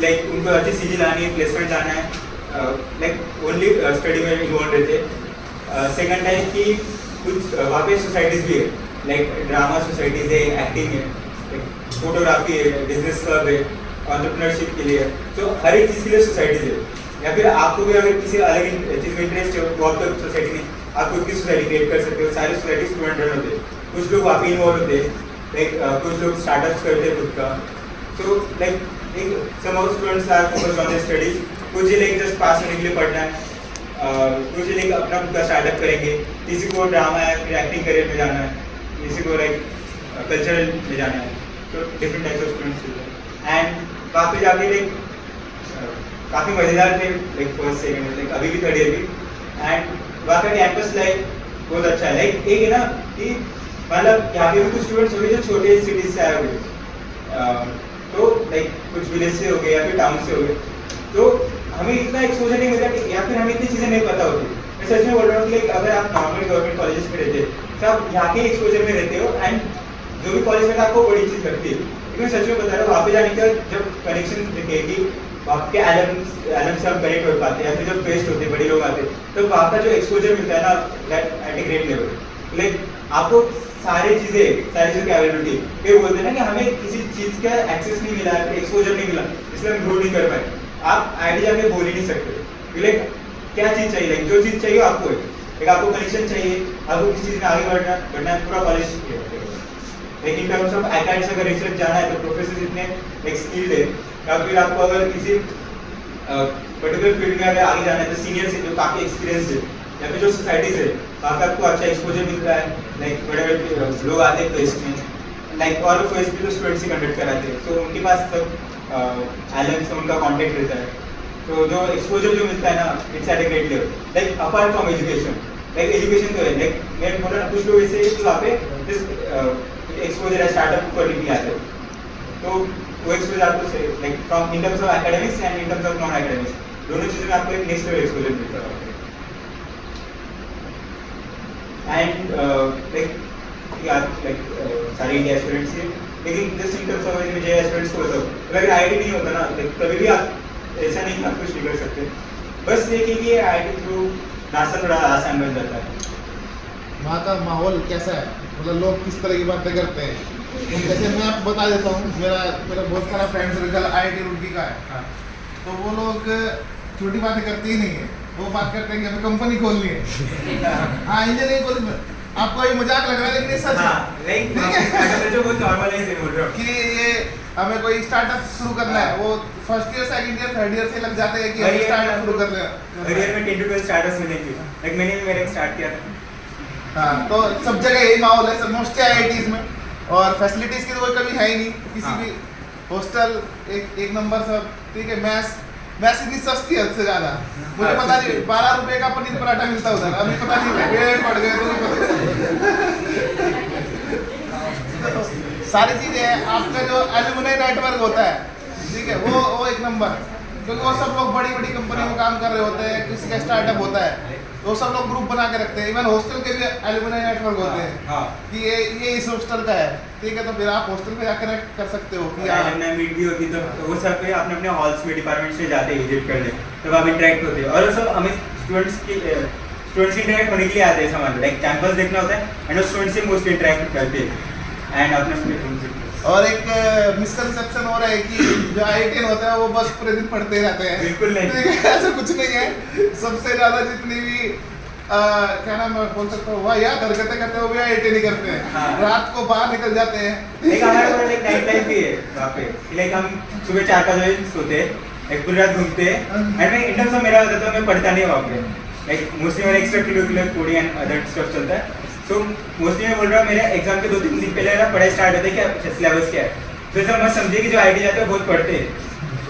लाइक उनको अच्छी सीजी लानी है, प्लेसमेंट लाना है, लाइक ओनली स्टडी में इन्वॉल्व रहते हैं। सेकेंड टाइम की कुछ वहाँ पे सोसाइटीज़ भी है, लाइक ड्रामा सोसाइटीज़ है, एक्टिंग है, फोटोग्राफी है, बिजनेस क्लब है, एंटरप्रेन्योरशिप के लिए, तो हर एक चीज़ के लिए सोसाइटीज़ है। या फिर आपको भी अगर किसी अलग चीज़ में इंटरेस्ट है, वो आप तो सोसाइटी में आप खुद की सोसाइटी क्रिएट कर सकते हो। सारी सोसाइटी स्टूडेंट रन होते हैं, कुछ लोग वहाँ पे इन्वॉल्व होते हैं, लाइक कुछ लोग स्टार्टअप्स करते हैं खुद का। तो लाइक एक some of students are focused on their studies, कुछ ही लाइक जस्ट पास होने के लिए पढ़ना है, कुछ लाइक अपना खुद का स्टार्टअप करेंगे, किसी को ड्रामा है फिर एक्टिंग करियर में जाना है, किसी को लाइक कल्चरल में जाना है, तो different types of students. And वहाँ पे जाके लाइक काफ़ी मज़ेदार थे, लाइक फर्स्ट सेकेंड लाइक अभी भी थर्ड ईयर भी। एंड वहाँ का कैंपस लाइक बहुत अच्छा है, लाइक एक है ना कि मतलब यहाँ पे भी कुछ स्टूडेंट्स हो गए जो छोटे सिटीज से आए हुए, तो लाइक कुछ विलेज से हो गए या फिर टाउन से हो गए, तो हमें इतना एक्सपोजर नहीं मिलता कि या फिर हमें इतनी चीज़ें नहीं पता होती। मैं सच में बोल रहा हूँ कि अगर आप नॉर्मल गवर्नमेंट कॉलेजेस में रहते तो आप यहाँ के एक्सपोजर में रहते हो, एंड जो भी कॉलेज में आपको बड़ी चीज़ लगती है, लेकिन मैं सच में बता रहा हूँ वहाँ पे जाने का जब कनेक्शन दिखेगी, आपके एलम से हम कनेक्ट हो पाते हैं, या फिर जब फेस्ट होते हैं बड़े लोग आते हैं, तो वहाँ का जो एक्सपोजर मिलता है ना at a great level, like आपको सारी चीज़ों की अवेलेबिलिटी, ये बोलते हैं ना कि हमें किसी चीज़ का एक्सेस नहीं मिला, एक्सपोजर नहीं मिला, इसलिए हम ग्रो नहीं कर पाए। आप आईडी जाके बोल ही नहीं सकते, लाइक क्या चीज़ चाहिए, लाइक जो चीज़ चाहिए आपको है, लाइक आपको कनेक्शन चाहिए, आपको किसी चीज़ में आगे बढ़ना है, पूरा कॉलेज। लेकिन इन टर्म्स ऑफ एकेडमिक्स अगर रिसर्च जाना है तो प्रोफेसर इतने लाइक स्किल्ड है, या फिर आपको अगर किसी पर्टिकुलर फील्ड में अगर आगे जाना है तो सीनियर से जो काफ़ी एक्सपीरियंस है, या फिर जो सोसाइटीज़ है वहाँ पे आपको अच्छा एक्सपोजर मिलता है, लाइक बड़े बड़े लोग आते हैं फेस्ट में, लाइक और फेस्ट भी तो स्टूडेंट्स ही कंडक्ट कराते हैं, तो उनके पास सब एलएम से उनका कॉन्टेक्ट रहता है, तो जो एक्सपोजर जो मिलता है ना it's at a great level, like apart from education, like education तो है, लाइक मैं बोला ना कुछ लोग ऐसे कि वहाँ पे एक्सपोजर है स्टार्टअप करने के लिए आते हैं, तो वो एक्सपोजर आपको से like from in terms of academics and in terms of non academics, दोनों चीज़ों में आपको एक नेक्स्ट लेवल एक्सपोजर मिलता है। एंड लाइक सारे इंडिया स्टूडेंट्स हैं, लेकिन जस्ट इन टर्म्स ऑफ मुझे स्टूडेंट्स को बताओ, अगर आईआईटी नहीं होता ना लाइक कभी भी आप ऐसा नहीं आप कुछ नहीं कर सकते, बस ये कि आईआईटी थ्रू रास्ता थोड़ा आसान बन जाता है। वहाँ का माहौल कैसा है, मतलब लोग किस तरह की बातें करते हैं? जैसे मैं आपको बता देता हूँ, मेरा बहुत सारा फ्रेंड सर्कल IIT रुड़की का है, तो वो लोग छोटी बातें करते ही नहीं है, वो बात करते हैं कि हमें कंपनी खोलनी है। हाँ इंजीनियरिंग खोलनी है, आपको ये मजाक लग रहा है लेकिन ये सच है, जो बहुत नॉर्मल है बोल रहा हूँ कि ये हमें कोई स्टार्टअप शुरू करना है, वो first year second year third year से लग जाते हैं कि हम स्टार्टअप शुरू कर रहे हैं। करियर में 10 to 12 स्टार्टअप्स मिलेंगे, लाइक मैंने भी मेरे स्टार्ट किया था। हाँ तो सब जगह यही माहौल है, सब मोस्टली IITs में, और फैसिलिटीज़ की तो कोई कमी है ही नहीं, किसी भी हॉस्टल एक नंबर सब ठीक है, मैथ्स इतनी सस्ती है उससे ज़्यादा, मुझे पता नहीं 12 रुपये का पनीर पराठा मिलता उधर, अभी पता नहीं पेड़ पड़ गए तो सारी चीज़ें हैं। आपका जो एलुमनी नेटवर्क होता है ठीक है, वो एक नंबर, क्योंकि वो सब लोग बड़ी बड़ी कंपनी में काम कर रहे होते हैं, किसी का स्टार्टअप होता है तो सब लोग ग्रुप बना के रखते हैं, इवन हॉस्टल के भी एलुमनाई नेटवर्क होते हैं हाँ कि ये इस हॉस्टल का है, ठीक है, तो फिर आप हॉस्टल में जाकर कनेक्ट कर सकते हो कि एलुमनाई मीट भी होती तो वो सब पे अपने अपने हॉल्स में डिपार्टमेंट से जाते हैं विजिट करने, तब आप इंटरेक्ट होते हैं। और वो सब हमें स्टूडेंट्स की इंटरेक्ट होने के लिए आते हैं, समझ लो लाइक कैंपस देखना होता है एंड वो स्टूडेंट्स से मोस्टली इंटरेक्ट करते हैं एंड अपने अपने रूम से। और एक मिसकंसेप्शन हो रहा है कि जो आईआईटी होता है वो बस पूरे दिन पढ़ते रहते हैं। बिल्कुल नहीं। ठीक है, ऐसा कुछ नहीं है। सबसे ज्यादा जितनी भी क्या नाम बोल सकता हूँ, वाह यार हरकतें करते हैं वो भी आईआईटी नहीं करते हैं। हाँ। रात को बाहर निकल जाते हैं। लाइक हमारे पास एक नाइट लाइफ भी है वहाँ पे, लाइक हम सुबह 4-5 बजे सोते हैं, एक पूरी रात घूमते हैं एंड मैं इंटर्न से मेरा होता है तो मैं पढ़ता नहीं वहाँ पे, लाइक मोस्टली मेरा extra curricular coding and other stuff चलता है। सो मोस्टली मैं बोल रहा हूँ मेरे एग्जाम के 2-3 दिन पहले मेरा पढ़ाई स्टार्ट होता है कि सिलेबस क्या है। तो ऐसा मत समझिए कि जो आईटी जाते हैं बहुत पढ़ते हैं,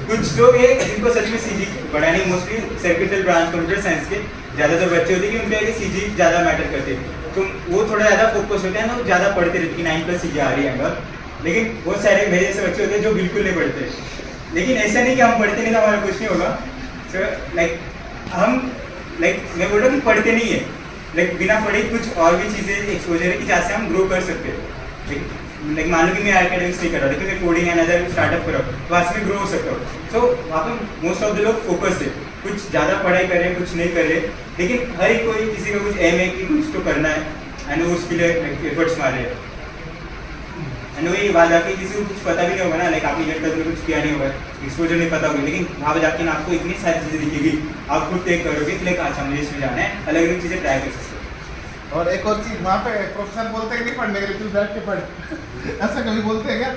कुछ लोग ये जिनको सच में सीजी पढ़ा नहीं, mostly circuital branch computer science के ज़्यादातर बच्चे होते हैं कि उनके आगे सीजी ज़्यादा मैटर करते हैं, तो वो थोड़ा ज़्यादा फोकस होते हैं ना, वो ज़्यादा पढ़ते रहते हैं कि 9+ सीजी आ रही है अंदर। लेकिन बहुत सारे मेरे जैसे बच्चे होते हैं जो बिल्कुल नहीं पढ़ते। लेकिन ऐसा नहीं कि हम पढ़ते नहीं तो हमारा कुछ नहीं होगा। सो लाइक हम मैं बोल रहा हूँ कि पढ़ते नहीं है, लाइक बिना पढ़े कुछ और भी चीज़ें एक्सपोजर है कि जहाँ से हम ग्रो कर सकते हैं। लाइक मान लो कि मैं एकेडमिक्स नहीं कर रहा, लेकिन मैं कोडिंग एंड अदर स्टार्टअप कर रहा हूँ, तो वहाँ से ग्रो हो सकता हूँ। सो वहाँ पर मोस्ट ऑफ द लोग फोकस्ड है, कुछ ज़्यादा पढ़ाई कर रहे हैं, कुछ नहीं कर रहे, लेकिन हर एक कोई किसी का कुछ एम है कि कुछ तो करना है एंड वो उसके लिए एफर्ट्स मार रहे हैं। एंड वही बात जाके किसी को कुछ पता भी नहीं होगा ना, लाइक आपने जेट में कुछ किया नहीं होगा, एक्सपोजर नहीं पता होगा, लेकिन वहाँ पर जाके ना आपको इतनी सारी चीज़ें दिखेगी, आप खुद टेक करोगे कि लाइक अच्छा मुझे इसमें जाना है, अलग अलग चीज़ें ट्राई कर सकते हो। और एक और चीज, वहाँ पे प्रोफेसर बोलते हैं नहीं पढ़ने के लिए, तू बैठ के पढ़। ऐसा कभी बोलते हैं क्या?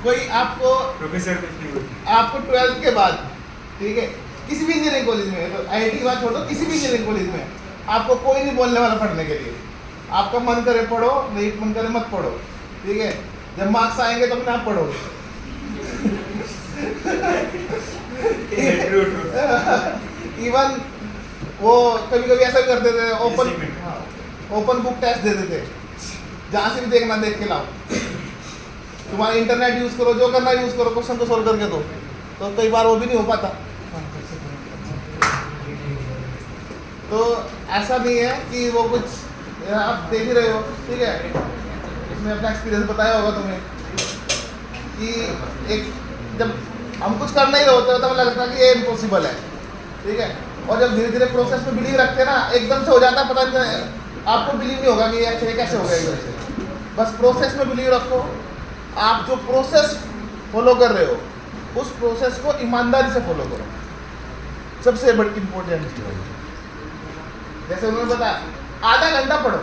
कोई आपको प्रोफेसर कुछ नहीं बोलते। आपको 12th के बाद, ठीक है, किसी भी इंजीनियरिंग कॉलेज में, तो आईआईटी की बात छोड़ो, किसी भी इंजीनियरिंग कॉलेज में आपको कोई नहीं बोलने वाला पढ़ने के लिए। आपका मन करे पढ़ो, नहीं मन करे मत पढ़ो, ठीक है। जब मार्क्स आएंगे तो अपने आप पढ़ो। इवन वो कभी कभी ऐसा भी करते थे, ओपन बुक टेस्ट दे देते, जहाँ से भी देखना देख के लाओ, तुम्हारा इंटरनेट यूज़ करो, जो करना यूज़ करो, क्वेश्चन को सोल्व करके दो। तो कई बार वो भी नहीं हो पाता। तो ऐसा नहीं है कि वो कुछ आप देख ही रहे हो, ठीक है, इसमें अपना एक्सपीरियंस बताया होगा तुम्हें कि एक जब हम कुछ कर नहीं रहे होते तो हमें लगता है कि ये इम्पॉसिबल है, ठीक है, और जब धीरे धीरे प्रोसेस में बिलीव रखते हैं ना, एकदम से हो जाता है, पता नहीं आपको बिलीव नहीं होगा कि अच्छा ये कैसे हो गया एकदम से। बस प्रोसेस में बिलीव रखो, आप जो प्रोसेस फॉलो कर रहे हो उस प्रोसेस को ईमानदारी से फॉलो करो, सबसे बड़ी इंपॉर्टेंट चीज़ है। जैसे उन्होंने बताया आधा घंटा पढ़ो,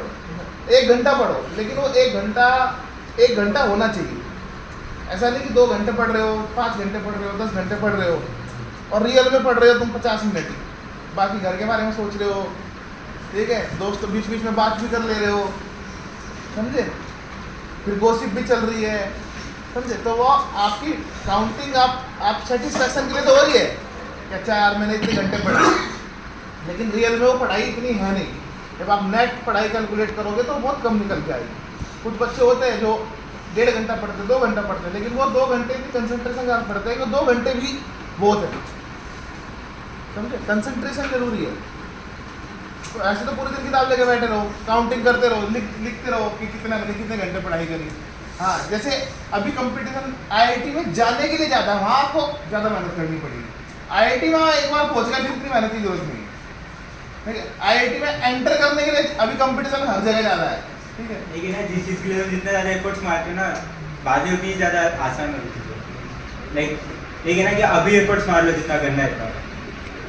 1 घंटा पढ़ो, लेकिन वो 1 घंटा होना चाहिए। ऐसा नहीं कि 2 घंटे पढ़ रहे हो, 5 घंटे पढ़ रहे हो, 10 घंटे पढ़ रहे हो और रियल में पढ़ रहे हो तुम 50 मिनट, बाकी घर के बारे में सोच रहे हो, ठीक है, दोस्त तो बीच बीच में बात भी कर ले रहे हो, समझे, फिर गॉसिप भी चल रही है, समझे, तो वो आपकी काउंटिंग आप सेटिस्फैक्शन के लिए तो हो रही है कि अच्छा यार मैंने इतने घंटे पढ़े, लेकिन रियल में वो पढ़ाई इतनी है नहीं। जब आप नेट पढ़ाई कैलकुलेट करोगे तो बहुत कम निकल के आएगी। कुछ बच्चे होते हैं जो 1.5 घंटा पढ़ते, 2 घंटा पढ़ते, लेकिन वो 2 घंटे की कंसंट्रेशन के साथ पढ़ते हैं कि 2 घंटे भी बहुत है, समझे, कंसंट्रेशन जरूरी है। तो ऐसे तो पूरे दिन किताब लेके बैठे रहो, काउंटिंग करते रहो, लिखते रहो कि कितने घंटे पढ़ाई करी। हाँ, जैसे अभी कंपटीशन आईआईटी में जाने के लिए जाता है, वहाँ आपको ज़्यादा मेहनत करनी पड़ेगी। आईआईटी में एक बार पहुँच गया फिर उतनी मेहनत की जरूरत नहीं है, ठीक है। आईआईटी में एंटर करने के लिए अभी कंपटीशन हर जगह ज़्यादा है, ठीक है, लेकिन ना जिस चीज़ के लिए जितना ज़्यादा एफर्ट्स मारते हो ना, बाद में उतनी ज़्यादा आसान होती है। लाइक लेकिन ना कि अभी एफर्ट्स मार लो जितना करना है इतना,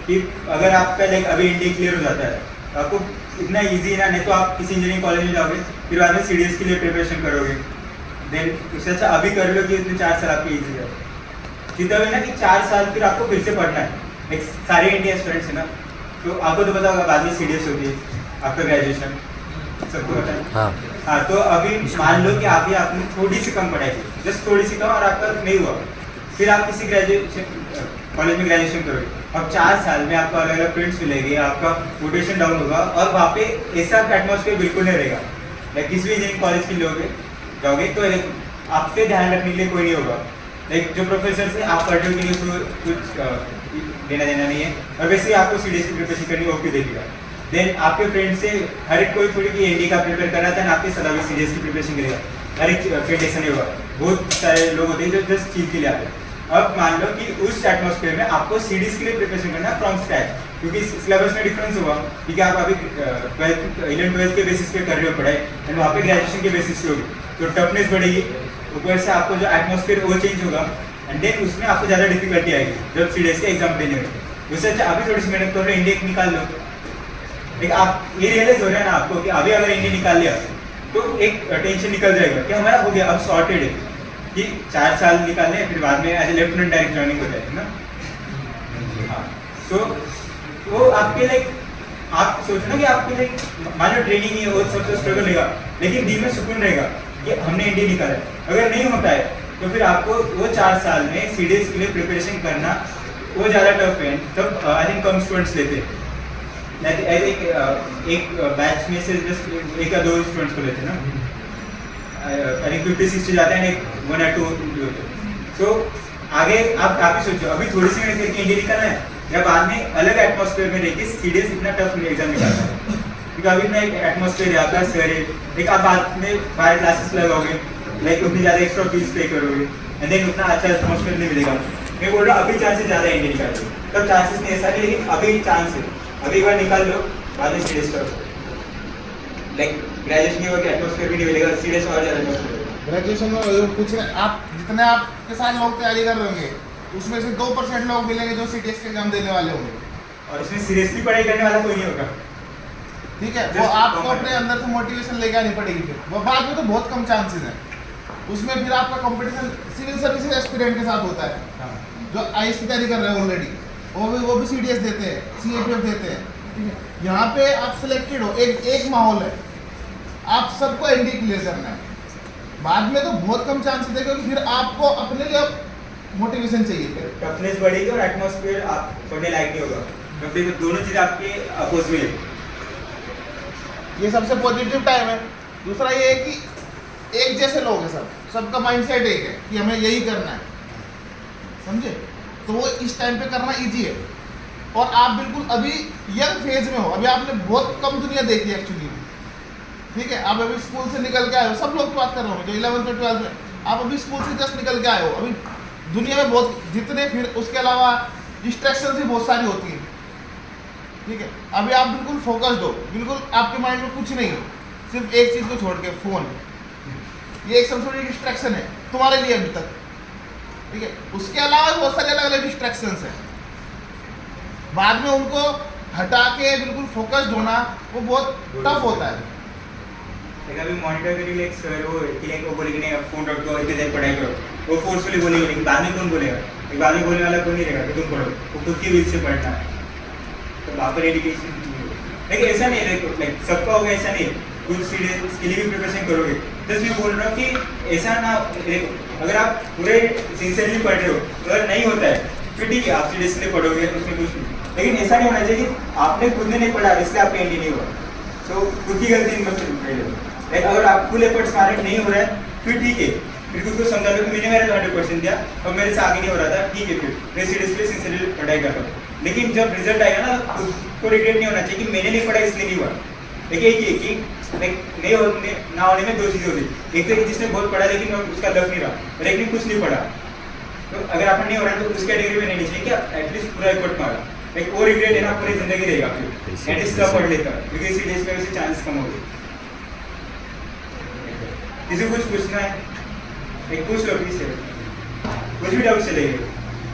कि अगर आपका लाइक अभी इंडी क्लियर हो जाता है तो आपको इतना इजी है ना, नहीं तो आप किसी इंजीनियरिंग कॉलेज में जाओगे फिर बाद में सीडीएस के लिए प्रिपरेशन करोगे, देन उससे अच्छा अभी कर लो कि इतने 4 साल आपके ईजी है। सीधा भी ना कि 4 साल फिर आपको फिर से पढ़ना है, लाइक सारे इंडियन स्टूडेंट्स है ना, तो आपको तो पता होगा बाद में सीडीएस होती है आपका ग्रेजुएशन, सबको पता है। हाँ, तो अभी मान लो कि आपने थोड़ी सी कम पढ़ाई की, जस्ट थोड़ी सी कम, और आपका नहीं हुआ, फिर आप किसी ग्रेजुएशन कॉलेज में ग्रेजुएशन करोगे, अब 4 साल में आपको अलग अलग फ्रेंड्स मिलेंगे, आपका मोटिवेशन डाउन होगा और वहाँ पे ऐसा एटमॉस्फेयर बिल्कुल नहीं रहेगा। लाइक किसी भी इंजीनियरिंग कॉलेज के लोगे जाओगे तो आप पे ध्यान रखने के लिए कोई नहीं होगा, लाइक जो प्रोफेसर से आप पढ़ रहे हो कि कुछ लेना देना नहीं है, और वैसे ही आपको सीडीएस की प्रिपरेशन करनी वो क्यों देखेगा। देन आपके फ्रेंड से हर एक कोई थोड़ी की एनडी का प्रिपेयर कर रहा था, आपके सदा भी सीडीएस की प्रिपरेशन करेगा। हर एक फ्रेंड ऐसा नहीं होगा, बहुत सारे लोग होते हैं जो जस्ट चीज के लिए आते हैं। अब मान लो कि उस एटमॉस्फेयर में आपको सीडीएस के लिए प्रिपरेशन करना फ्रॉम स्क्रैच, क्योंकि सिलेबस में डिफरेंस होगा, क्योंकि आप अभी 11-12 के बेसिस पे कर रहे हो पढ़ाई एंड वहाँ पे ग्रेजुएशन के बेसिस पे होगी, तो टफनेस बढ़ेगी। ऊपर से आपको जो एटमॉस्फेयर वो चेंज होगा एंड देन उसमें आपको ज़्यादा डिफिकल्टी आएगी जब सीडीएस के एग्जाम देने में। उससे अच्छा अभी थोड़ी सी मेहनत कर रहे हो, इंडिया निकाल लो। लेकिन आप ये रियलाइज हो रहा है ना आपको कि अभी अगर इंडिया निकाल लिया तो एक टेंशन निकल जाएगा कि हमारा हो गया, अब सॉर्टेड है कि 4 साल निकालने फिर बाद में as a lieutenant direct joining हो जाएगी ना। हाँ, सो वो आपके लाइक आप सोचो ना कि आपके लाइक मान लो ट्रेनिंग है वो सब तो स्ट्रगल रहेगा, लेकिन दिल में सुकून रहेगा कि हमने इंडिया निकाला है। अगर नहीं होता है तो फिर आपको वो 4 साल में सीडीएस के लिए प्रिपरेशन करना वो ज़्यादा टफ है। तब आई थिंक कम स्टूडेंट्स लेते हैं, एक बैच में से जस्ट 1 या 2 स्टूडेंट्स को लेते हैं ना, आई थिंक 50-60 जाते हैं, 1 या 2 होते हैं। सो आगे आप काफ़ी सोचो, अभी थोड़ी सी मेहनत करके इंडिया निकालना है या बाद में अलग एटमॉस्फेयर में रहकर सीडीएस इतना टफ एग्जाम निकालना है, क्योंकि अभी इतना एक एटमॉस्फेयर है आपका सर है, एक आप बाद में बाहर क्लासेस लगाओगे, लाइक उतनी ज़्यादा एक्स्ट्रा फीस पे करोगे एंड देन उतना अच्छा एटमॉस्फेयर नहीं मिलेगा। मैं बोल रहा हूँ अभी चांसेस ज़्यादा है इंडिया निकालने के, तब चांसेस नहीं ऐसा नहीं, लेकिन अभी चांस है, अभी एक बार निकाल लो, बाद में सीडीएस करो। लाइक ग्रेजुएशन के वक्त एटमॉस्फेयर भी नहीं मिलेगा, सीडीएस और ज़्यादा एटमॉस्फेयर। ग्रेजुएशन में कुछ आप जितने आपके साथ लोग तैयारी कर रहे होंगे उसमें से 2% लोग मिलेंगे जो सीडीएस के एग्जाम देने वाले होंगे, और इसमें सीरियसली पढ़ाई करने वाला कोई नहीं होगा। ठीक है, वो आपको अपने अंदर से मोटिवेशन लेके आनी पड़ेगी। फिर वो बाद में तो बहुत कम चांसेस हैं, उसमें फिर आपका कंपटीशन सिविल सर्विसेज एस्पिरेंट के साथ होता है जो आईएएस की तैयारी कर रहे हैं ऑलरेडी, वो भी सीडीएस देते हैं, सीएपीएफ देते हैं। ठीक है, यहाँ पे आप सिलेक्टेड हो, एक माहौल है, आप सबको एनडी क्लियर करना है। बाद में तो बहुत कम चांसेस है, क्योंकि फिर आपको अपने लिए मोटिवेशन चाहिए, फिर टफनेस बढ़ेगी और एटमॉस्फेयर आप पढ़ने लायक नहीं होगा, क्योंकि दोनों चीज़ आपके अपोज में है। ये सबसे पॉजिटिव टाइम है। दूसरा ये है कि एक जैसे लोग हैं, सबका माइंडसेट एक है कि हमें यही करना है, समझे? तो वो इस टाइम पे करना इजी है। और आप बिल्कुल अभी यंग फेज में हो, अभी आपने बहुत कम दुनिया देखी है एक्चुअली। ठीक है, आप अभी स्कूल से निकल के आए हो, सब लोग की बात कर रहा हूँ जो 11th और 12th में, आप अभी स्कूल से जस्ट निकल के आए हो। अभी दुनिया में बहुत जितने, फिर उसके अलावा डिस्ट्रैक्शन भी बहुत सारी होती हैं। ठीक है, अभी आप बिल्कुल फोकस्ड हो, बिल्कुल आपके माइंड में कुछ नहीं है, सिर्फ एक चीज़ को छोड़ के फ़ोन। ये एक सबसे बड़ी डिस्ट्रैक्शन है तुम्हारे लिए अभी तक। ठीक है, उसके अलावा बहुत सारे अलग अलग डिस्ट्रैक्शंस हैं, बाद में उनको हटा के बिल्कुल फोकस्ड होना वो बहुत टफ होता है। अभी मॉनिटर करेंगे एक सर वो बोलेंगे नहीं अब फोन रख दो, इतनी देर पढ़ाई करो, वो फोर्सफुली बोलेंगे, लेकिन बाद में कौन बोलेगा? एक बाद में बोलने वाला कोई नहीं रहेगा कि तुम पढ़ो, वो खुद की विल से पढ़ना है। तो वहाँ पर एजुकेशन, लेकिन ऐसा नहीं है, लाइक सबका होगा ऐसा नहीं है, कुछ सीडीएस के लिए भी प्रिपरेशन करोगे। जस्ट मैं बोल रहा हूँ कि ऐसा ना, देखो अगर आप पूरे सिंसियरली पढ़ रहे हो, अगर नहीं होता है फिर ठीक है आप सीडीएस के लिए पढ़ोगे, उसमें कुछ नहीं, लेकिन ऐसा नहीं होना चाहिए कि आपने खुद ने नहीं पढ़ा इसलिए आपका एंडी नहीं हुआ। सो खुद की गलती मत, अगर आप फुल एफर्ट्स मारे नहीं हो रहा है फिर ठीक है, फिर खुद को समझा लो कि मैंने मेरा 100% दिया और मेरे से आगे नहीं हो रहा था, ठीक है, फिर मैं सीडीएस के लिए सिंसियरली पढ़ाई कर रहा हूँ। लेकिन जब रिजल्ट आएगा ना खुद को रिग्रेट नहीं होना चाहिए कि मैंने नहीं पढ़ा इसलिए नहीं हुआ। देखिए एक ही नहीं होने ना होने में 2 चीज़ें होती, एक तो जिसने बहुत पढ़ा लेकिन उसका लग नहीं रहा, और एक ने कुछ नहीं पढ़ा। तो अगर आपने नहीं हो रहा है तो उस कैटेगरी में नहीं चाहिए कि आप एटलीस्ट पूरा एफर्ट मारा, लाइक वो रिग्रेट है ना पूरी जिंदगी रहेगा फिर, एंड इसका पढ़ लेता है, क्योंकि सीडीएस में वैसे चांस कम हो गए। किसी को कुछ पूछना है, एक पूछ लो प्लीज, कुछ भी डाउट चलेगा।